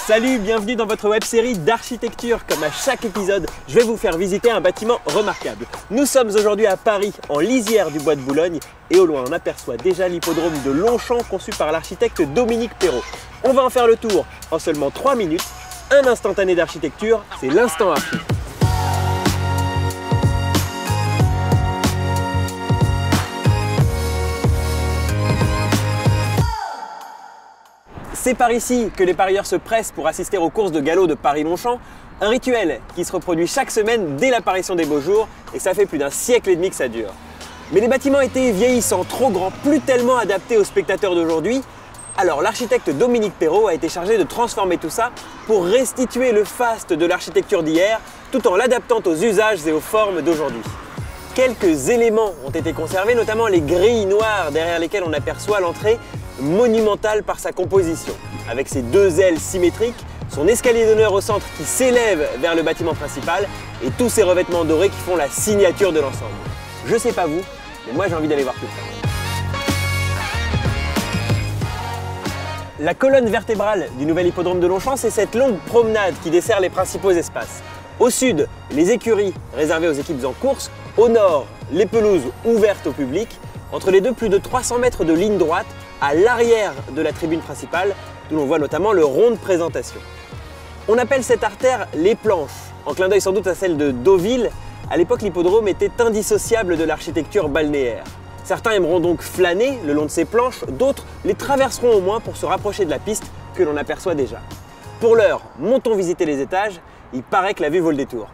Salut, bienvenue dans votre web-série d'architecture. Comme à chaque épisode, je vais vous faire visiter un bâtiment remarquable. Nous sommes aujourd'hui à Paris, en lisière du bois de Boulogne, et au loin on aperçoit déjà l'hippodrome de Longchamp conçu par l'architecte Dominique Perrault. On va en faire le tour en seulement 3 minutes. Un instantané d'architecture, c'est l'instant archi. C'est par ici que les parieurs se pressent pour assister aux courses de galop de Paris-Longchamp, un rituel qui se reproduit chaque semaine dès l'apparition des beaux jours, et ça fait plus d'un siècle et demi que ça dure. Mais les bâtiments étaient vieillissants, trop grands, plus tellement adaptés aux spectateurs d'aujourd'hui. Alors l'architecte Dominique Perrault a été chargé de transformer tout ça pour restituer le faste de l'architecture d'hier, tout en l'adaptant aux usages et aux formes d'aujourd'hui. Quelques éléments ont été conservés, notamment les grilles noires derrière lesquelles on aperçoit l'entrée monumentale par sa composition. Avec ses deux ailes symétriques, son escalier d'honneur au centre qui s'élève vers le bâtiment principal et tous ces revêtements dorés qui font la signature de l'ensemble. Je sais pas vous, mais moi j'ai envie d'aller voir plus près. La colonne vertébrale du nouvel hippodrome de Longchamp, c'est cette longue promenade qui dessert les principaux espaces. Au sud, les écuries réservées aux équipes en course. Au nord, les pelouses ouvertes au public. Entre les deux, plus de 300 mètres de ligne droite à l'arrière de la tribune principale, d'où l'on voit notamment le rond de présentation. On appelle cette artère les planches, en clin d'œil sans doute à celle de Deauville. À l'époque, l'hippodrome était indissociable de l'architecture balnéaire. Certains aimeront donc flâner le long de ces planches, d'autres les traverseront au moins pour se rapprocher de la piste que l'on aperçoit déjà. Pour l'heure, montons visiter les étages, il paraît que la vue vaut le détour.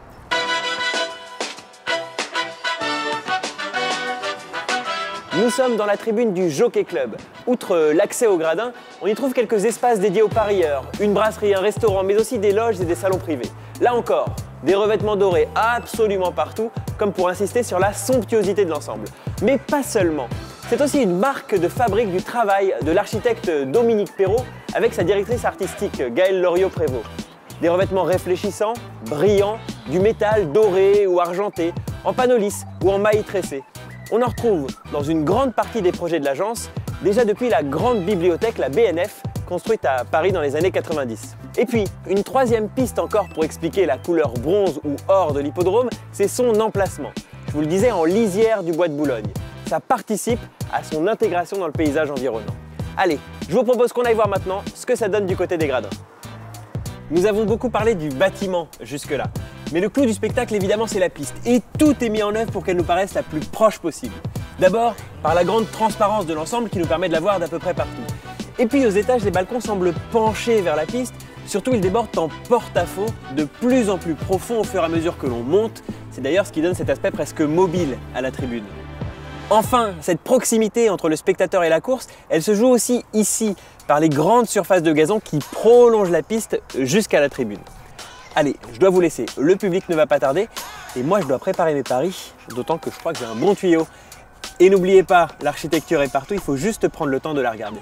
Nous sommes dans la tribune du Jockey Club. Outre l'accès au gradin, on y trouve quelques espaces dédiés aux parieurs, une brasserie, un restaurant, mais aussi des loges et des salons privés. Là encore, des revêtements dorés absolument partout, comme pour insister sur la somptuosité de l'ensemble. Mais pas seulement. C'est aussi une marque de fabrique du travail de l'architecte Dominique Perrault avec sa directrice artistique Gaëlle Loriot-Prévost. Des revêtements réfléchissants, brillants, du métal doré ou argenté, en panneaux lisses ou en mailles tressées. On en retrouve dans une grande partie des projets de l'agence, déjà depuis la grande bibliothèque, la BNF, construite à Paris dans les années 90. Et puis, une troisième piste encore pour expliquer la couleur bronze ou or de l'hippodrome, c'est son emplacement. Je vous le disais, en lisière du bois de Boulogne. Ça participe à son intégration dans le paysage environnant. Allez, je vous propose qu'on aille voir maintenant ce que ça donne du côté des gradins. Nous avons beaucoup parlé du bâtiment jusque-là. Mais le clou du spectacle, évidemment, c'est la piste. Et tout est mis en œuvre pour qu'elle nous paraisse la plus proche possible. D'abord, par la grande transparence de l'ensemble qui nous permet de la voir d'à peu près partout. Et puis aux étages, les balcons semblent pencher vers la piste. Surtout, ils débordent en porte-à-faux, de plus en plus profond au fur et à mesure que l'on monte. C'est d'ailleurs ce qui donne cet aspect presque mobile à la tribune. Enfin, cette proximité entre le spectateur et la course, elle se joue aussi ici, par les grandes surfaces de gazon qui prolongent la piste jusqu'à la tribune. Allez, je dois vous laisser, le public ne va pas tarder et moi je dois préparer mes paris, d'autant que je crois que j'ai un bon tuyau. Et n'oubliez pas, l'architecture est partout, il faut juste prendre le temps de la regarder.